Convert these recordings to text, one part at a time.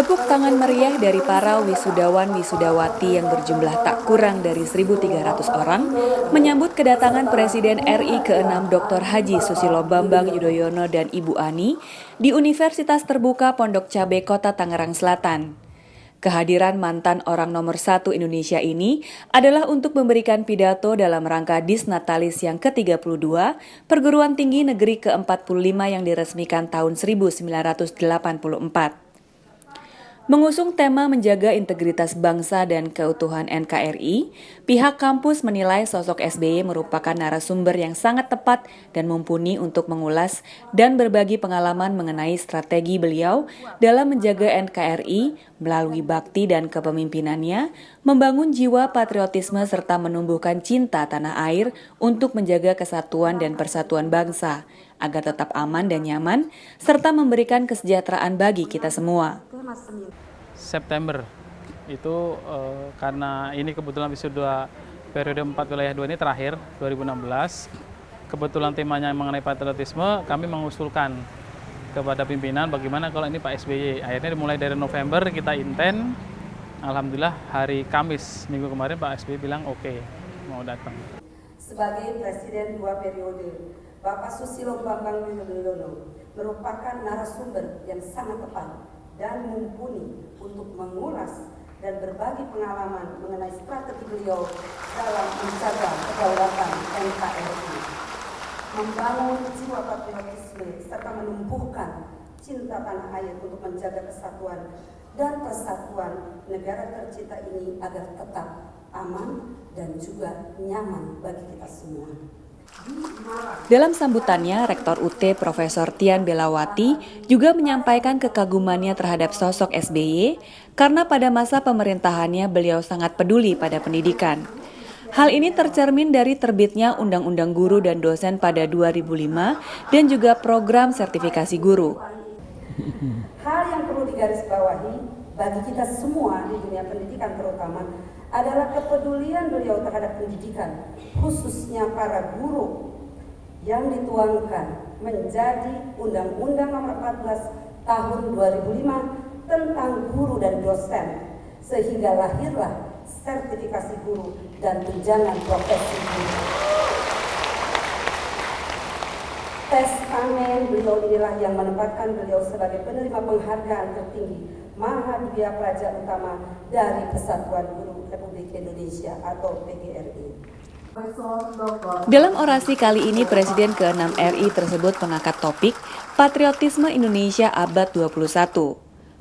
Tepuk tangan meriah dari para wisudawan wisudawati yang berjumlah tak kurang dari 1.300 orang menyambut kedatangan Presiden RI ke-6 Dr. Haji Susilo Bambang Yudhoyono dan Ibu Ani di Universitas Terbuka Pondok Cabe Kota Tangerang Selatan. Kehadiran mantan orang nomor 1 Indonesia ini adalah untuk memberikan pidato dalam rangka Disnatalis yang ke-32 Perguruan Tinggi Negeri ke-45 yang diresmikan tahun 1984. Mengusung tema menjaga integritas bangsa dan keutuhan NKRI, pihak kampus menilai sosok SBY merupakan narasumber yang sangat tepat dan mumpuni untuk mengulas dan berbagi pengalaman mengenai strategi beliau dalam menjaga NKRI melalui bakti dan kepemimpinannya, membangun jiwa patriotisme serta menumbuhkan cinta tanah air untuk menjaga kesatuan dan persatuan bangsa, agar tetap aman dan nyaman, serta memberikan kesejahteraan bagi kita semua. September itu karena ini kebetulan wisuda periode 4 wilayah 2 ini terakhir 2016, kebetulan temanya mengenai patriotisme, kami mengusulkan kepada pimpinan bagaimana kalau ini Pak SBY. Akhirnya dimulai dari November kita intent, alhamdulillah hari Kamis minggu kemarin Pak SBY bilang oke, mau datang. Sebagai Presiden 2 periode, Bapak Susilo Bambang Yudhoyono merupakan narasumber yang sangat tepat dan mumpuni untuk mengulas dan berbagi pengalaman mengenai strategi beliau dalam menjaga kedaulatan NKRI, membangun jiwa patriotisme serta menumbuhkan cinta tanah air untuk menjaga kesatuan dan persatuan negara tercinta ini agar tetap aman dan juga nyaman bagi kita semua. Dalam sambutannya, Rektor UT Profesor Tian Belawati juga menyampaikan kekagumannya terhadap sosok SBY karena pada masa pemerintahannya beliau sangat peduli pada pendidikan. Hal ini tercermin dari terbitnya Undang-Undang Guru dan Dosen pada 2005 dan juga program sertifikasi guru. Hal yang perlu digarisbawahi bagi kita semua di dunia pendidikan terutama adalah kepedulian beliau terhadap pendidikan, khususnya para guru, yang dituangkan menjadi Undang-Undang Nomor 14 Tahun 2005 tentang guru dan dosen, sehingga lahirlah sertifikasi guru dan tunjangan profesi guru. Testament beliau inilah yang menempatkan beliau sebagai penerima penghargaan tertinggi Mahadivya Praja Utama dari Persatuan Guru Republik Indonesia atau PGRI. Dalam orasi kali ini, Presiden ke-6 RI tersebut mengangkat topik Patriotisme Indonesia Abad 21.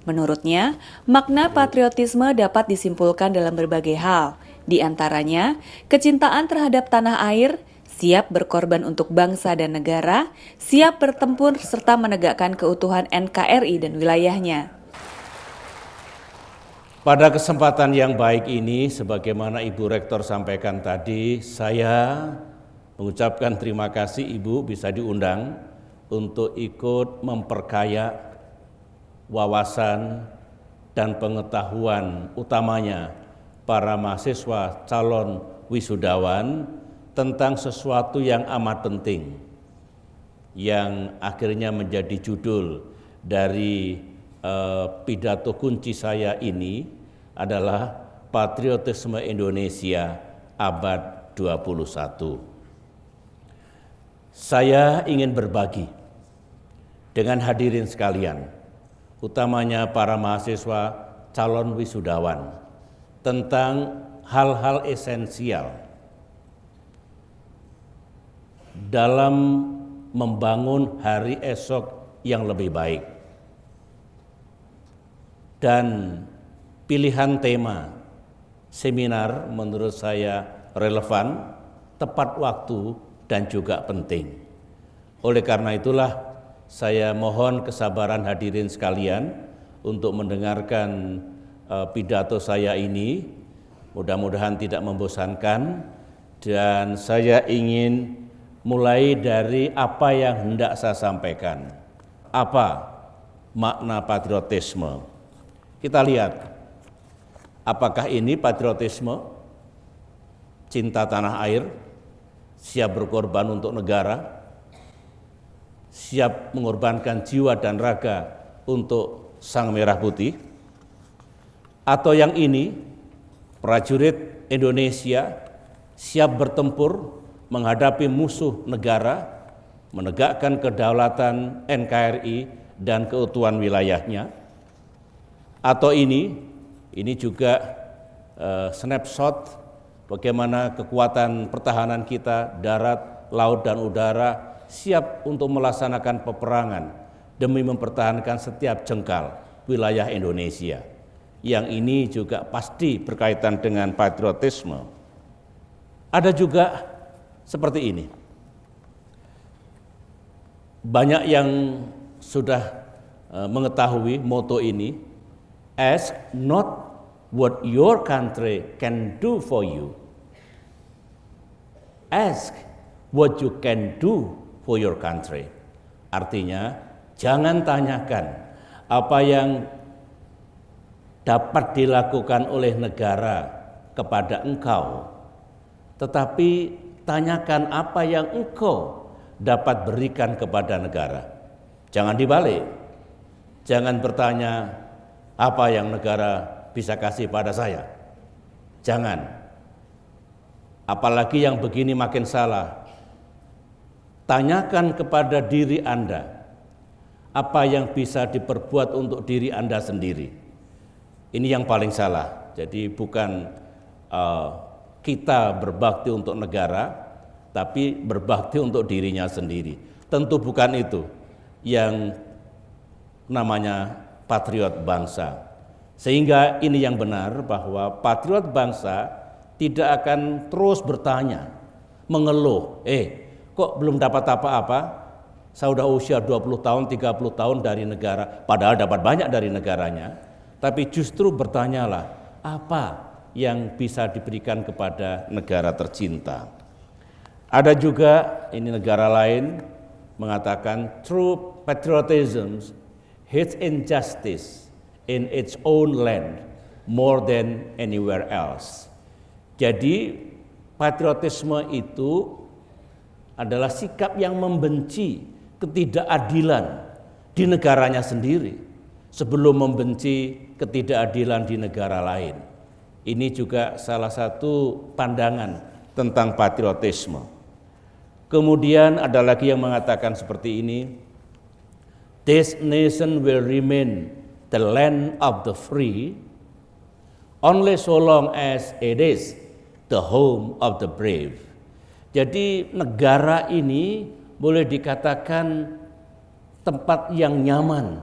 Menurutnya, makna patriotisme dapat disimpulkan dalam berbagai hal, di antaranya kecintaan terhadap tanah air, siap berkorban untuk bangsa dan negara, siap bertempur serta menegakkan keutuhan NKRI dan wilayahnya. Pada kesempatan yang baik ini, sebagaimana Ibu Rektor sampaikan tadi, saya mengucapkan terima kasih Ibu bisa diundang untuk ikut memperkaya wawasan dan pengetahuan utamanya para mahasiswa calon wisudawan tentang sesuatu yang amat penting, yang akhirnya menjadi judul dari pidato kunci saya ini adalah Patriotisme Indonesia Abad 21. Saya ingin berbagi dengan hadirin sekalian, utamanya para mahasiswa calon wisudawan, tentang hal-hal esensial dalam membangun hari esok yang lebih baik. Dan pilihan tema seminar menurut saya relevan, tepat waktu, dan juga penting. Oleh karena itulah saya mohon kesabaran hadirin sekalian untuk mendengarkan pidato saya ini. Mudah-mudahan tidak membosankan, dan saya ingin mulai dari apa yang hendak saya sampaikan. Apa makna patriotisme? Kita lihat, apakah ini patriotisme, cinta tanah air, siap berkorban untuk negara, siap mengorbankan jiwa dan raga untuk Sang Merah Putih, Atau yang ini, prajurit Indonesia siap bertempur menghadapi musuh negara, menegakkan kedaulatan NKRI dan keutuhan wilayahnya. Atau ini juga snapshot bagaimana kekuatan pertahanan kita, darat, laut, dan udara siap untuk melaksanakan peperangan demi mempertahankan setiap jengkal wilayah Indonesia. Yang ini juga pasti berkaitan dengan patriotisme. Ada juga seperti ini. Banyak yang sudah mengetahui moto ini, ask not what your country can do for you, ask what you can do for your country. Artinya, jangan tanyakan apa yang dapat dilakukan oleh negara kepada engkau, tetapi tanyakan apa yang engkau dapat berikan kepada negara. Jangan dibalik. Jangan bertanya apa yang negara bisa kasih pada saya. Jangan. Apalagi yang begini makin salah. Tanyakan kepada diri Anda apa yang bisa diperbuat untuk diri Anda sendiri. Ini yang paling salah. Jadi bukan kita berbakti untuk negara, tapi berbakti untuk dirinya sendiri. Tentu bukan itu yang namanya patriot bangsa. Sehingga ini yang benar bahwa patriot bangsa tidak akan terus bertanya, mengeluh, kok belum dapat apa-apa? Saya sudah usia 20 tahun, 30 tahun dari negara, padahal dapat banyak dari negaranya. Tapi justru bertanyalah, apa yang bisa diberikan kepada negara tercinta. Ada juga ini negara lain mengatakan true patriotism hates injustice in its own land more than anywhere else. Jadi patriotisme itu adalah sikap yang membenci ketidakadilan di negaranya sendiri sebelum membenci ketidakadilan di negara lain. Ini juga salah satu pandangan tentang patriotisme. Kemudian ada lagi yang mengatakan seperti ini, this nation will remain the land of the free only so long as it is the home of the brave. Jadi negara ini boleh dikatakan tempat yang nyaman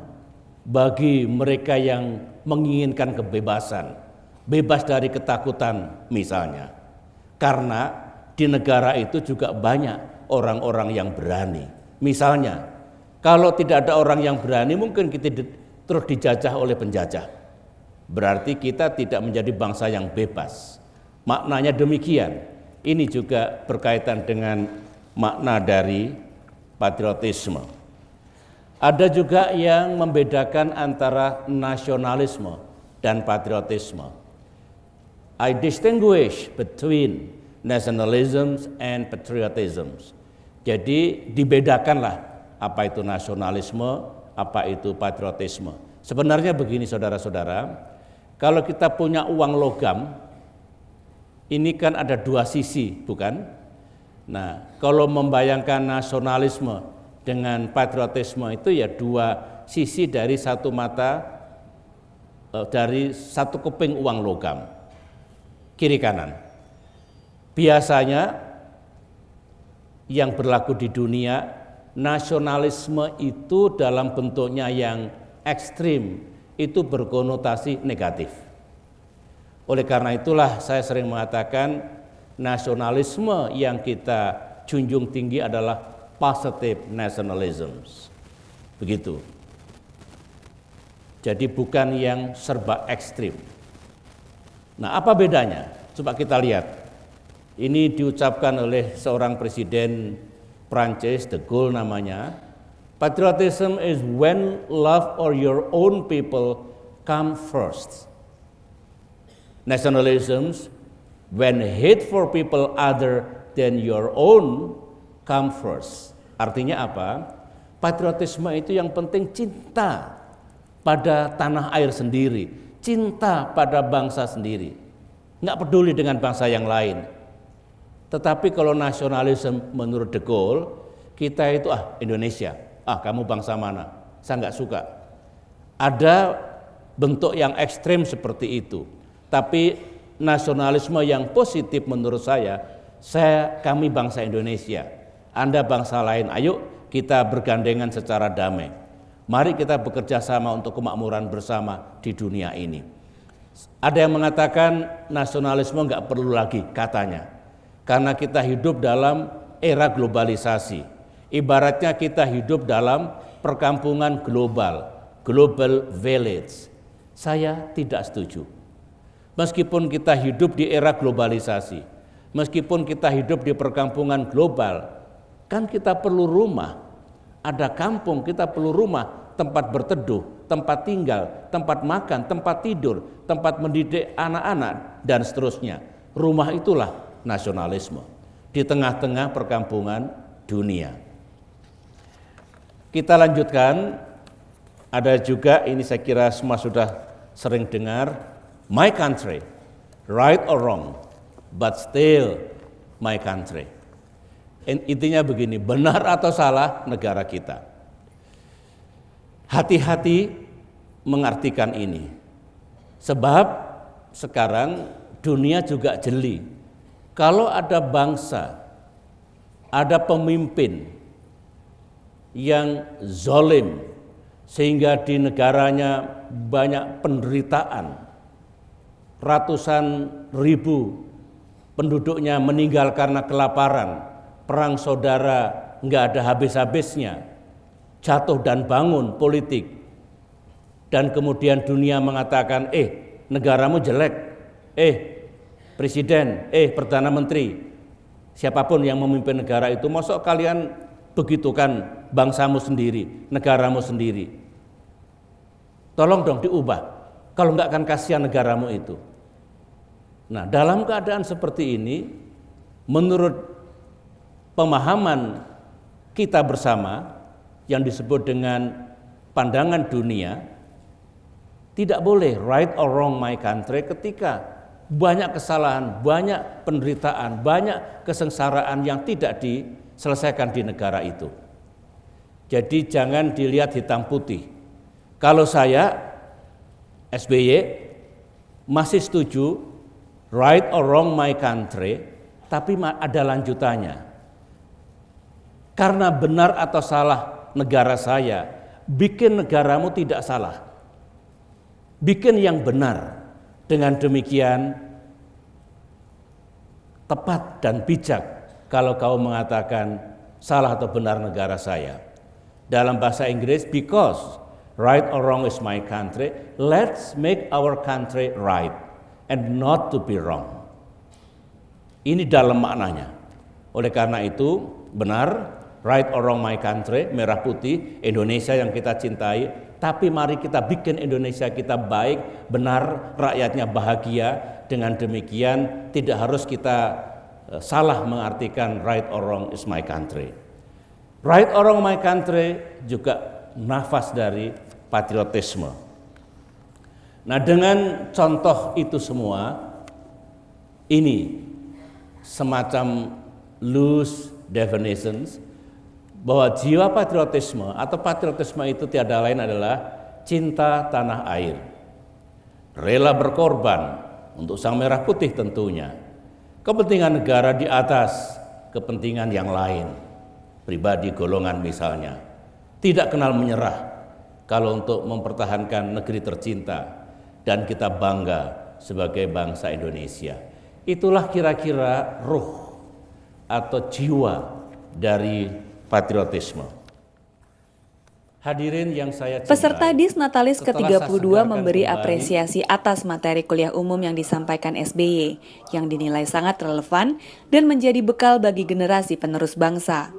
bagi mereka yang menginginkan kebebasan, bebas dari ketakutan misalnya. Karena di negara itu juga banyak orang-orang yang berani. Misalnya, kalau tidak ada orang yang berani mungkin kita terus dijajah oleh penjajah. Berarti kita tidak menjadi bangsa yang bebas. Maknanya demikian. Ini juga berkaitan dengan makna dari patriotisme. Ada juga yang membedakan antara nasionalisme dan patriotisme. I distinguish between nationalism and patriotism. Jadi dibedakanlah apa itu nasionalisme, apa itu patriotisme. Sebenarnya begini saudara-saudara, kalau kita punya uang logam, ini kan ada dua sisi, bukan? Nah, kalau membayangkan nasionalisme dengan patriotisme itu ya dua sisi dari satu mata, dari satu keping uang logam, kiri kanan. Biasanya yang berlaku di dunia, nasionalisme itu dalam bentuknya yang ekstrim, itu berkonotasi negatif. Oleh karena itulah saya sering mengatakan nasionalisme yang kita junjung tinggi adalah positive nationalism. Begitu. Jadi bukan yang serba ekstrim. Nah, apa bedanya? Coba kita lihat. Ini diucapkan oleh seorang presiden Prancis, De Gaulle namanya. Patriotism is when love for your own people come first. Nationalism when hate for people other than your own come first. Artinya apa? Patriotisme itu yang penting cinta pada tanah air sendiri, cinta pada bangsa sendiri, nggak peduli dengan bangsa yang lain. Tetapi kalau nasionalisme menurut De Gaulle, kita itu Indonesia, kamu bangsa mana, saya nggak suka. Ada bentuk yang ekstrem seperti itu. Tapi nasionalisme yang positif menurut kami bangsa Indonesia, Anda bangsa lain, ayo kita bergandengan secara damai. Mari kita bekerja sama untuk kemakmuran bersama di dunia ini. Ada yang mengatakan nasionalisme nggak perlu lagi katanya, karena kita hidup dalam era globalisasi. Ibaratnya kita hidup dalam perkampungan global, global village. Saya tidak setuju. Meskipun kita hidup di era globalisasi, meskipun kita hidup di perkampungan global, kan kita perlu rumah. Ada kampung, kita perlu rumah, tempat berteduh, tempat tinggal, tempat makan, tempat tidur, tempat mendidik anak-anak, dan seterusnya. Rumah itulah nasionalisme di tengah-tengah perkampungan dunia. Kita lanjutkan, ada juga ini saya kira semua sudah sering dengar, my country, right or wrong, but still my country. Intinya begini, benar atau salah negara kita. Hati-hati mengartikan ini. Sebab sekarang dunia juga jeli. Kalau ada bangsa, ada pemimpin yang zalim sehingga di negaranya banyak penderitaan, ratusan ribu penduduknya meninggal karena kelaparan, perang saudara nggak ada habis-habisnya, jatuh dan bangun politik, dan kemudian dunia mengatakan, negaramu jelek, presiden, perdana menteri, siapapun yang memimpin negara itu, masa kalian begitukan bangsamu sendiri, negaramu sendiri. Tolong dong diubah, kalau enggak akan kasihan negaramu itu. Nah, dalam keadaan seperti ini, menurut pemahaman kita bersama yang disebut dengan pandangan dunia, tidak boleh right or wrong my country ketika banyak kesalahan, banyak penderitaan, banyak kesengsaraan yang tidak diselesaikan di negara itu. Jadi jangan dilihat hitam putih. Kalau saya, SBY, masih setuju right or wrong my country, tapi ada lanjutannya. Karena benar atau salah negara saya, bikin negaramu tidak salah. Bikin yang benar. Dengan demikian tepat dan bijak kalau kau mengatakan salah atau benar negara saya. Dalam bahasa Inggris, because right or wrong is my country, let's make our country right and not to be wrong. Ini dalam maknanya. Oleh karena itu, benar, right or wrong my country, merah putih, Indonesia yang kita cintai, tapi mari kita bikin Indonesia kita baik, benar, rakyatnya bahagia. Dengan demikian tidak harus kita salah mengartikan right or wrong is my country. Right or wrong my country juga nafas dari patriotisme. Nah, dengan contoh itu semua, ini semacam loose definitions bahwa jiwa patriotisme atau patriotisme itu tiada lain adalah cinta tanah air, rela berkorban untuk sang merah putih tentunya, kepentingan negara di atas kepentingan yang lain, pribadi golongan misalnya, tidak kenal menyerah kalau untuk mempertahankan negeri tercinta dan kita bangga sebagai bangsa Indonesia. Itulah kira-kira ruh atau jiwa dari patriotisme. Hadirin yang saya cintai, peserta Disnatalis ke-32 memberi kembali apresiasi atas materi kuliah umum yang disampaikan SBY yang dinilai sangat relevan dan menjadi bekal bagi generasi penerus bangsa.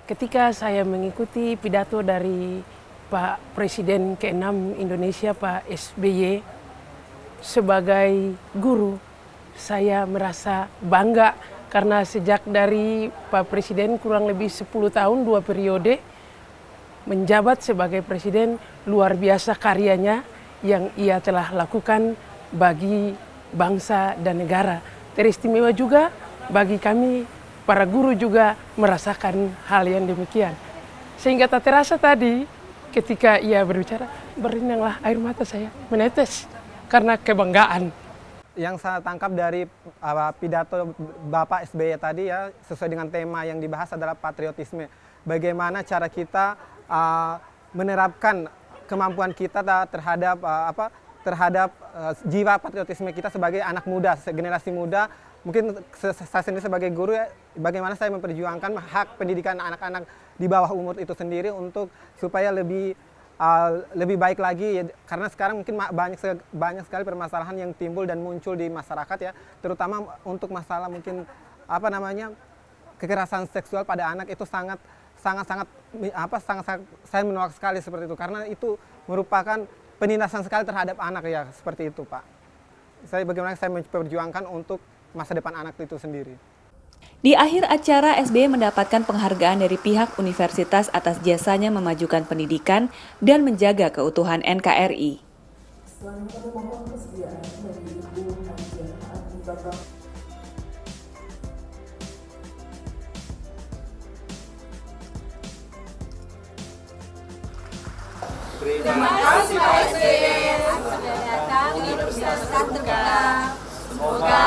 Ketika saya mengikuti pidato dari Pak Presiden ke-6 Indonesia, Pak SBY, sebagai guru, saya merasa bangga karena sejak dari Pak Presiden kurang lebih 10 tahun, 2 periode, menjabat sebagai Presiden, luar biasa karyanya yang ia telah lakukan bagi bangsa dan negara. Teristimewa juga bagi kami para guru juga merasakan hal yang demikian. Sehingga tak terasa tadi ketika ia berbicara, berinanglah air mata saya menetes karena kebanggaan. Yang saya tangkap dari pidato Bapak SBY tadi ya, sesuai dengan tema yang dibahas adalah patriotisme. Bagaimana cara kita menerapkan kemampuan kita terhadap jiwa patriotisme kita sebagai anak muda, generasi muda. Mungkin saya sendiri sebagai guru ya, bagaimana saya memperjuangkan hak pendidikan anak-anak di bawah umur itu sendiri untuk supaya lebih baik lagi ya, karena sekarang mungkin banyak sekali permasalahan yang timbul dan muncul di masyarakat ya, terutama untuk masalah mungkin kekerasan seksual pada anak itu sangat saya menolak sekali seperti itu, karena itu merupakan penindasan sekali terhadap anak ya, seperti itu Pak. Bagaimana saya memperjuangkan untuk masa depan anak itu sendiri. Di akhir acara, SBY mendapatkan penghargaan dari pihak universitas atas jasanya memajukan pendidikan dan menjaga keutuhan NKRI. Terima kasih Pak SBY sudah datang di Universitas Terbuka. Semoga